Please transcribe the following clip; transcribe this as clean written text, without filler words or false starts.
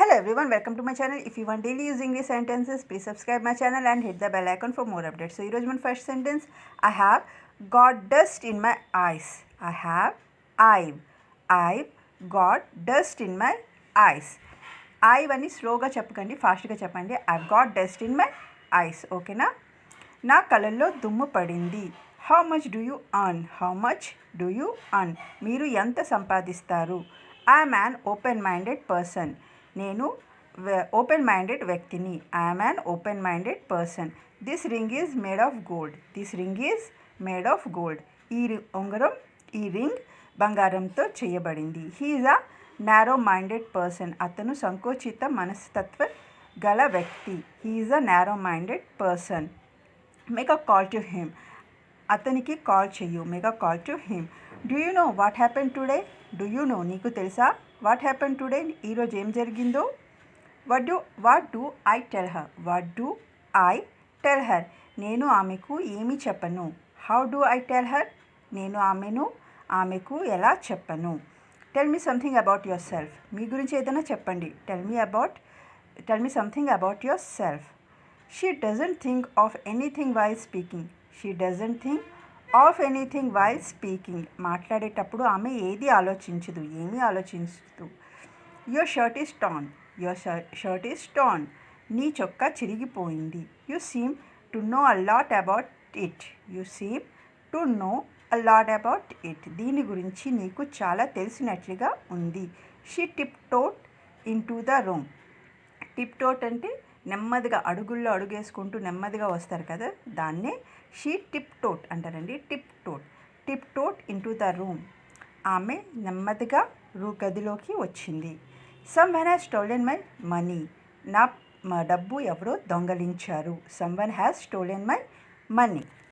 Hello everyone, welcome to my channel. If you want daily use English sentences, please subscribe my channel and hit the bell icon for more updates. So, here's my first sentence. I have got dust in my eyes. I've got dust in my eyes. I've అని స్లోగా చెప్పకండి, ఫాస్ట్గా చెప్పండి. I've got dust in my eyes. ఓకేనా? నా కళ్ళల్లో దుమ్ము పడింది. How much do you earn? How much do you earn? మీరు ఎంత సంపాదిస్తారు? I'm an open-minded person. నేను ఓపెన్ మైండెడ్ వ్యక్తిని. I'm an open minded person. This ring is made of gold. This ring is made of gold. ఈ ring బంగారంతో చేయబడింది. He is a narrow minded person. అతను సంకోచిత మనస్తత్వ గల వ్యక్తి. He is a narrow minded person. Make a call to him. అతనికి call చెయ్యు. Make a call to him. Do you know what happen today? Do you know, నీకు తెలుసా? What happen today, ఈరోజు ఏం జరిగిందో? What do I tell her? What do I tell her? నేను ఆమెకు ఏమి చెప్పను. How do I tell her? నేను ఆమెకు ఎలా చెప్పను. Tell me something about yourself. మీ గురించి ఏదైనా చెప్పండి. Tell me something about yourself. She doesn't think of anything while speaking. She doesn't think of anything while speaking. మాట్లాడేటప్పుడు ఆమె ఏమీ ఆలోచించదు. Your shirt is torn. Your shirt is torn. నీ చొక్కా చిరిగిపోయింది. You seem to know a lot about it. You seem to know a lot about it. దీని గురించి నీకు చాలా తెలిసినట్లుగా ఉంది. She tiptoed into the room. Tiptoed అంటే నెమ్మదిగా అడుగుల్లో అడుగేసుకుంటూ నెమ్మదిగా వస్తారు కదా, దాన్నే షీ టిప్ టోట్ అంటారండి. Tiptoed into the room. ఆమె నెమ్మదిగా గదిలోకి వచ్చింది. Someone has stolen my money. నా డబ్బు ఎవరో దొంగలించారు. Someone has stolen my money.